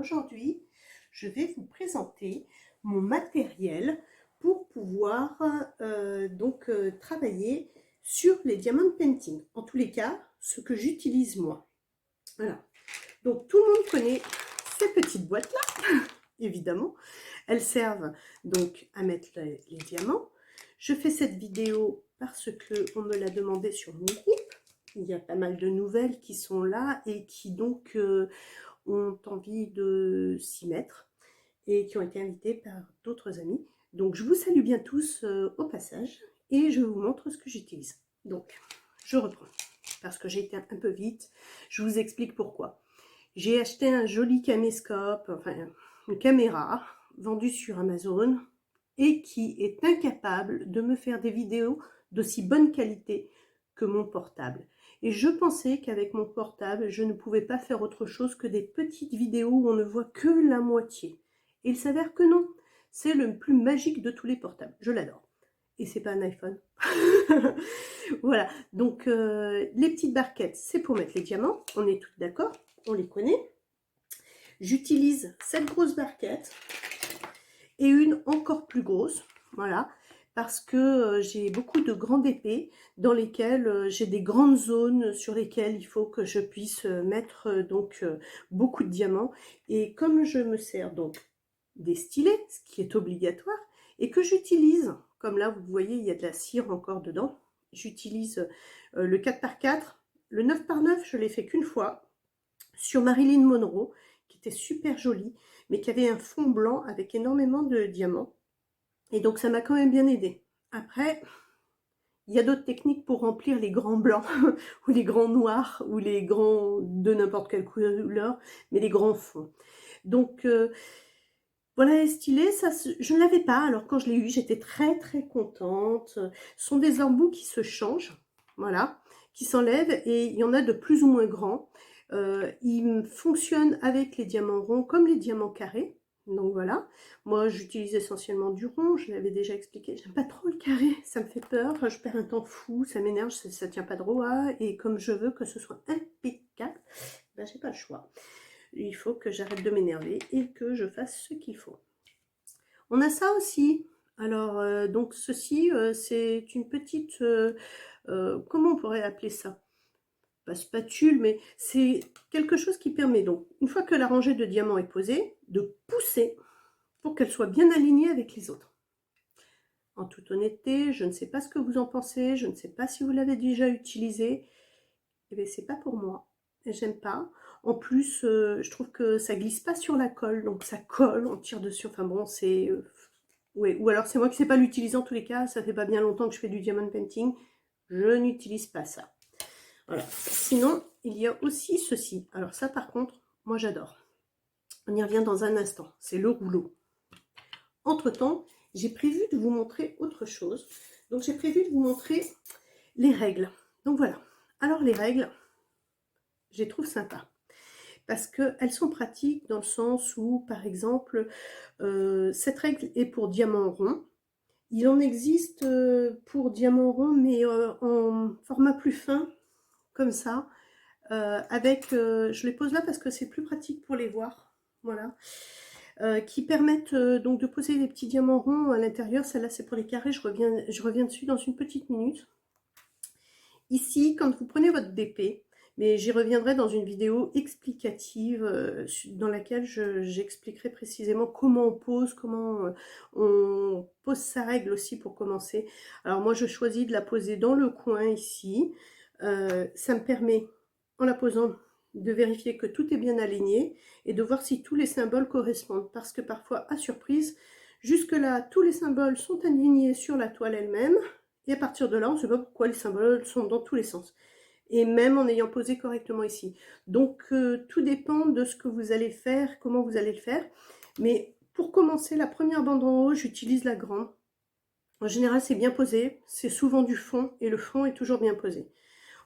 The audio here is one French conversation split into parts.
aujourd'hui, je vais vous présenter mon matériel pour pouvoir travailler sur les diamond painting. En tous les cas, ce que j'utilise moi. Voilà. Donc tout le monde connaît ces petites boîtes-là, évidemment. Elles servent donc à mettre les diamants. Je fais cette vidéo parce qu'on me l'a demandé sur mon groupe. Il y a pas mal de nouvelles qui sont là et qui donc ont envie de s'y mettre et qui ont été invitées par d'autres amis. Donc je vous salue bien tous au passage et je vous montre ce que j'utilise. Donc je reprends parce que j'ai été un peu vite. Je vous explique pourquoi. J'ai acheté un joli caméscope, enfin une caméra vendue sur Amazon et qui est incapable de me faire des vidéos d'aussi bonne qualité que mon portable. Et je pensais qu'avec mon portable, je ne pouvais pas faire autre chose que des petites vidéos où on ne voit que la moitié. Et il s'avère que non, c'est le plus magique de tous les portables. Je l'adore. Et c'est pas un iPhone. Voilà, donc les petites barquettes, c'est pour mettre les diamants. On est toutes d'accord, on les connaît. J'utilise cette grosse barquette et une encore plus grosse, voilà, parce que j'ai beaucoup de grandes épées dans lesquelles j'ai des grandes zones sur lesquelles il faut que je puisse mettre beaucoup de diamants. Et comme je me sers donc des stylets, ce qui est obligatoire, et que j'utilise, comme là vous voyez il y a de la cire encore dedans, j'utilise le 4x4, le 9x9 je l'ai fait qu'une fois sur Marilyn Monroe, qui était super jolie, mais qui avait un fond blanc avec énormément de diamants. Et donc ça m'a quand même bien aidé. Après, il y a d'autres techniques pour remplir les grands blancs, ou les grands noirs, ou les grands de n'importe quelle couleur, mais les grands fonds. Donc voilà les stylés, ça, je ne l'avais pas, alors quand je l'ai eu, j'étais très très contente. Ce sont des embouts qui se changent, voilà, qui s'enlèvent, et il y en a de plus ou moins grands. Ils fonctionnent avec les diamants ronds comme les diamants carrés. Donc voilà, moi j'utilise essentiellement du rond, je l'avais déjà expliqué, j'aime pas trop le carré, ça me fait peur, je perds un temps fou, ça m'énerve, ça tient pas droit, et comme je veux que ce soit impeccable, ben j'ai pas le choix. Il faut que j'arrête de m'énerver et que je fasse ce qu'il faut. On a ça aussi, alors donc ceci c'est une petite, comment on pourrait appeler ça? Pas spatule, mais c'est quelque chose qui permet donc, une fois que la rangée de diamants est posée, de pousser pour qu'elle soit bien alignée avec les autres. En toute honnêteté, je ne sais pas ce que vous en pensez, je ne sais pas si vous l'avez déjà utilisé, et bien c'est pas pour moi, j'aime pas. En plus, je trouve que ça glisse pas sur la colle, donc ça colle, on tire dessus, enfin bon, c'est... ouais. Ou alors c'est moi qui ne sais pas l'utiliser en tous les cas, ça fait pas bien longtemps que je fais du diamond painting, je n'utilise pas ça. Voilà. Sinon, il y a aussi ceci. Alors ça, par contre, moi j'adore. On y revient dans un instant. C'est le rouleau. Entre-temps, j'ai prévu de vous montrer autre chose. Donc j'ai prévu de vous montrer les règles. Donc voilà. Alors les règles, je les trouve sympas. Parce qu'elles sont pratiques dans le sens où, par exemple, cette règle est pour diamant rond. Il en existe pour diamant rond, mais en format plus fin, comme ça. Je les pose là parce que c'est plus pratique pour les voir, voilà, qui permettent donc de poser des petits diamants ronds à l'intérieur. Celle-là c'est pour les carrés, je reviens dessus dans une petite minute. Ici, quand vous prenez votre DP, mais j'y reviendrai dans une vidéo explicative dans laquelle j'expliquerai précisément comment on pose, comment on pose sa règle aussi pour commencer. Alors moi je choisis de la poser dans le coin ici, ça me permet en la posant de vérifier que tout est bien aligné et de voir si tous les symboles correspondent, parce que parfois, à surprise, jusque là tous les symboles sont alignés sur la toile elle-même, et à partir de là on ne sait pas pourquoi les symboles sont dans tous les sens, et même en ayant posé correctement ici. Donc tout dépend de ce que vous allez faire, comment vous allez le faire. Mais pour commencer, la première bande en haut, j'utilise la grande. En général c'est bien posé, c'est souvent du fond et le fond est toujours bien posé.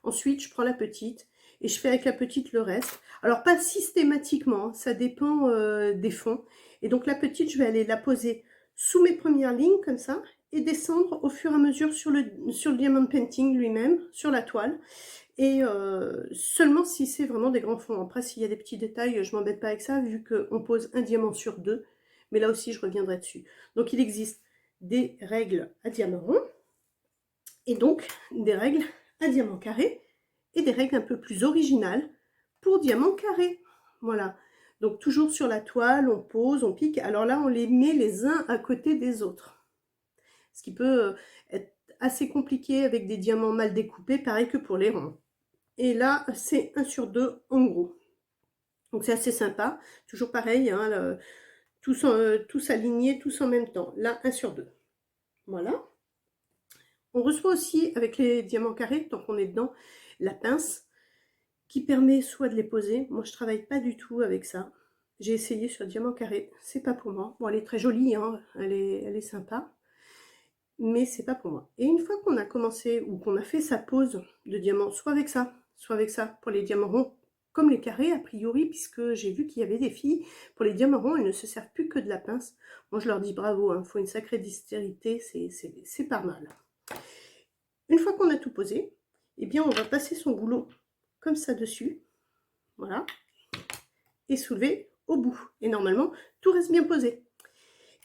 Ensuite je prends la petite et je fais avec la petite le reste. Alors pas systématiquement, ça dépend des fonds. Et donc la petite, je vais aller la poser sous mes premières lignes comme ça et descendre au fur et à mesure sur le diamond painting lui-même, sur la toile. Et seulement si c'est vraiment des grands fonds. Après, s'il y a des petits détails, je m'embête pas avec ça, vu qu'on pose un diamant sur 2. Mais là aussi, je reviendrai dessus. Donc, il existe des règles à diamant rond, et donc des règles à diamant carré, et des règles un peu plus originales pour diamant carré. Voilà. Donc, toujours sur la toile, on pose, on pique. Alors là, on les met les uns à côté des autres. Ce qui peut être assez compliqué avec des diamants mal découpés, pareil que pour les ronds. Et là, c'est 1 sur 2 en gros. Donc c'est assez sympa. Toujours pareil, hein, tous alignés, tous en même temps. Là, 1 sur 2. Voilà. On reçoit aussi, avec les diamants carrés, tant qu'on est dedans, la pince qui permet soit de les poser. Moi, je travaille pas du tout avec ça. J'ai essayé sur diamant carré. C'est pas pour moi. Bon, elle est très jolie, hein, elle est sympa. Mais c'est pas pour moi. Et une fois qu'on a commencé ou qu'on a fait sa pose de diamant, soit avec ça pour les diamants ronds, comme les carrés a priori, puisque j'ai vu qu'il y avait des filles, pour les diamants ronds, elles ne se servent plus que de la pince. Moi je leur dis bravo, il faut une sacrée dextérité, c'est pas mal. Une fois qu'on a tout posé, eh bien on va passer son goulot comme ça dessus, voilà, et soulever au bout. Et normalement, tout reste bien posé.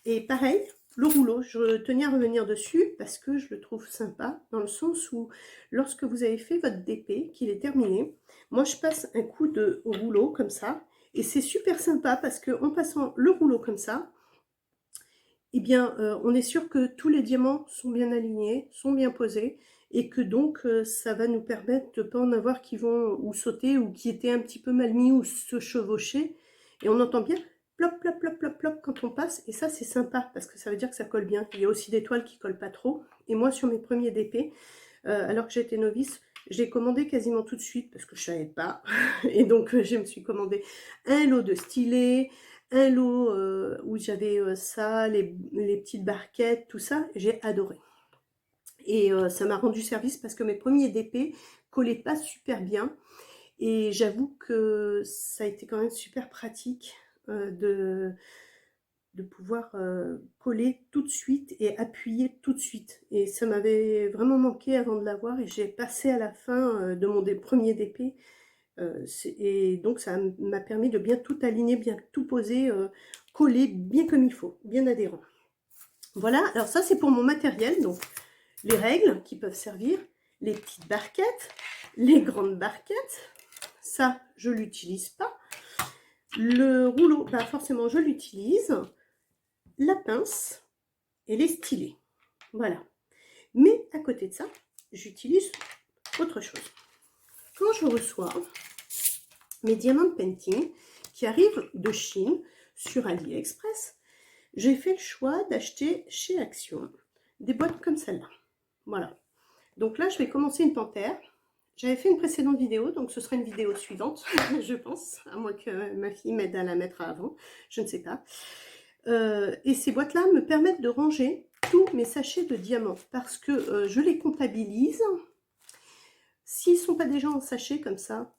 Et pareil, le rouleau, je tenais à revenir dessus parce que je le trouve sympa, dans le sens où lorsque vous avez fait votre DP, qu'il est terminé, moi je passe un coup de rouleau comme ça, et c'est super sympa parce qu'en passant le rouleau comme ça, eh bien on est sûr que tous les diamants sont bien alignés, sont bien posés, et que donc ça va nous permettre de ne pas en avoir qui vont ou sauter ou qui étaient un petit peu mal mis ou se chevaucher, et on entend bien plop, plop, plop, plop, plop quand on passe, et ça c'est sympa parce que ça veut dire que ça colle bien. Il y a aussi des toiles qui collent pas trop, et moi sur mes premiers DP, alors que j'étais novice, j'ai commandé quasiment tout de suite parce que je savais pas, et donc je me suis commandé un lot de stylés, un lot où j'avais ça, les petites barquettes, tout ça, j'ai adoré. Et ça m'a rendu service parce que mes premiers DP collaient pas super bien, et j'avoue que ça a été quand même super pratique de pouvoir coller tout de suite et appuyer tout de suite. Et ça m'avait vraiment manqué avant de l'avoir, et j'ai passé à la fin de mon premier DP. Et donc ça m'a permis de bien tout aligner, bien tout poser, coller bien comme il faut, bien adhérent. Voilà, alors ça c'est pour mon matériel, donc les règles qui peuvent servir, les petites barquettes, les grandes barquettes, ça je l'utilise pas. Le rouleau, bah forcément je l'utilise, la pince et les stylés. Voilà. Mais à côté de ça, j'utilise autre chose. Quand je reçois mes diamant painting qui arrivent de Chine sur AliExpress, j'ai fait le choix d'acheter chez Action des boîtes comme celle-là. Voilà. Donc là, je vais commencer une panthère. J'avais fait une précédente vidéo, donc ce sera une vidéo suivante, je pense, à moins que ma fille m'aide à la mettre avant, je ne sais pas. Et ces boîtes-là me permettent de ranger tous mes sachets de diamants parce que je les comptabilise. S'ils ne sont pas déjà en sachet comme ça,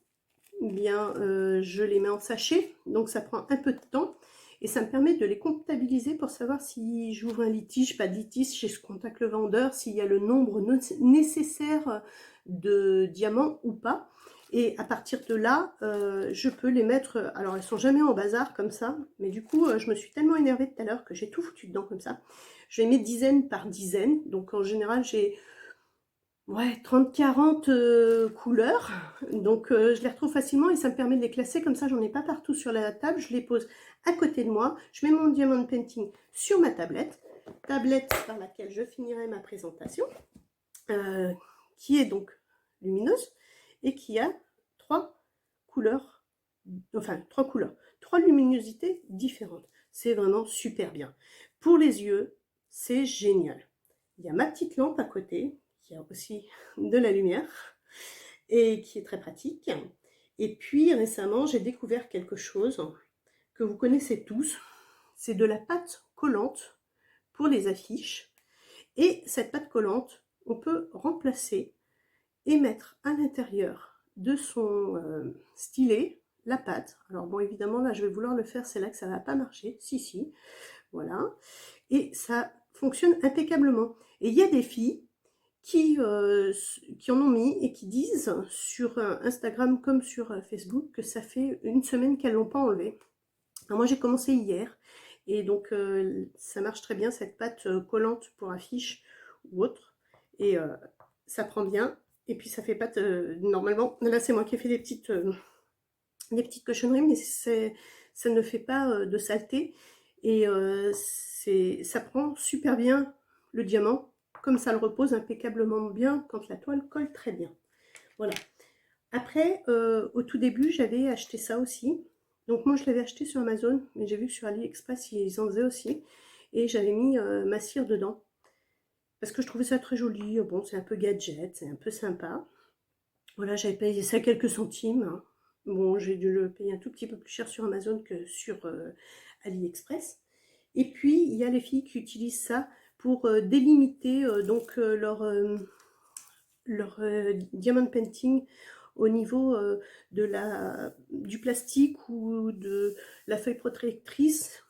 eh bien je les mets en sachet, donc ça prend un peu de temps. Et ça me permet de les comptabiliser pour savoir si j'ouvre un litige, pas de litige, je contacte le vendeur, s'il y a le nombre nécessaire de diamants ou pas. Et à partir de là, je peux les mettre, alors elles sont jamais en bazar comme ça, mais du coup, je me suis tellement énervée tout à l'heure que j'ai tout foutu dedans comme ça. Je les mets dizaine par dizaine, donc en général, j'ai 30-40 couleurs, donc je les retrouve facilement et ça me permet de les classer comme ça, j'en ai pas partout sur la table, je les pose à côté de moi, je mets mon diamant painting sur ma tablette par laquelle je finirai ma présentation, qui est donc lumineuse et qui a trois couleurs, trois luminosités différentes. C'est vraiment super bien. Pour les yeux, c'est génial. Il y a ma petite lampe à côté, qui a aussi de la lumière et qui est très pratique. Et puis récemment, j'ai découvert quelque chose que vous connaissez tous. C'est de la pâte collante pour les affiches. Et cette pâte collante, on peut remplacer et mettre à l'intérieur de son stylet la pâte. Alors bon, évidemment, là, je vais vouloir le faire, c'est là que ça ne va pas marcher. Si, voilà. Et ça fonctionne impeccablement. Et il y a des filles qui en ont mis et qui disent sur Instagram comme sur Facebook que ça fait une semaine qu'elles l'ont pas enlevé. Alors moi j'ai commencé hier et donc ça marche très bien cette pâte collante pour affiche ou autre et ça prend bien et puis ça fait pâte normalement. Là c'est moi qui ai fait des petites cochonneries mais ça ne fait pas de saleté et ça prend super bien le diamant comme ça le repose impeccablement bien quand la toile colle très bien. Voilà. Après, au tout début, j'avais acheté ça aussi. Donc moi, je l'avais acheté sur Amazon, mais j'ai vu que sur AliExpress, ils en faisaient aussi. Et j'avais mis ma cire dedans. Parce que je trouvais ça très joli. Bon, c'est un peu gadget, c'est un peu sympa. Voilà, j'avais payé ça quelques centimes, hein. Bon, j'ai dû le payer un tout petit peu plus cher sur Amazon que sur AliExpress. Et puis, il y a les filles qui utilisent ça pour délimiter donc leur diamond painting au niveau du plastique ou de la feuille protectrice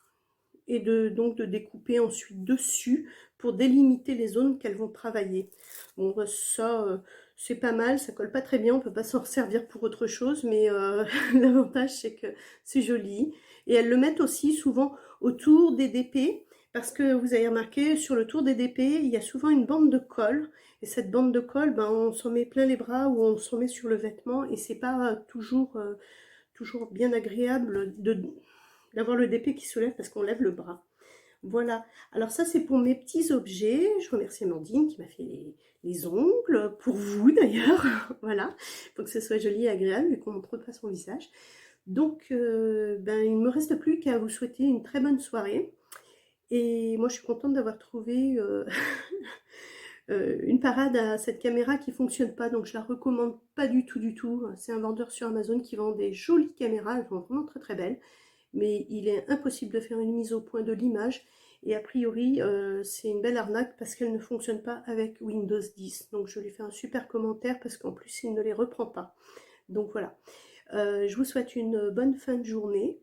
et donc de découper ensuite dessus pour délimiter les zones qu'elles vont travailler. Bon, ça, c'est pas mal, ça colle pas très bien, on peut pas s'en servir pour autre chose, mais l'avantage c'est que c'est joli. Et elles le mettent aussi souvent autour des DP, parce que vous avez remarqué, sur le tour des DP, il y a souvent une bande de colle, et cette bande de colle, ben, on s'en met plein les bras ou on s'en met sur le vêtement, et c'est pas toujours bien agréable d'avoir le DP qui se lève parce qu'on lève le bras. Voilà, alors ça c'est pour mes petits objets. Je remercie Amandine qui m'a fait les ongles, pour vous d'ailleurs. Voilà, pour que ce soit joli et agréable et qu'on ne montre pas son visage. Donc, ben, il ne me reste plus qu'à vous souhaiter une très bonne soirée. Et moi je suis contente d'avoir trouvé une parade à cette caméra qui fonctionne pas, donc je la recommande pas du tout du tout. C'est un vendeur sur Amazon qui vend des jolies caméras, elles sont vraiment très très belles, mais il est impossible de faire une mise au point de l'image et a priori c'est une belle arnaque parce qu'elle ne fonctionne pas avec Windows 10. Donc je lui fais un super commentaire parce qu'en plus il ne les reprend pas. Donc voilà, je vous souhaite une bonne fin de journée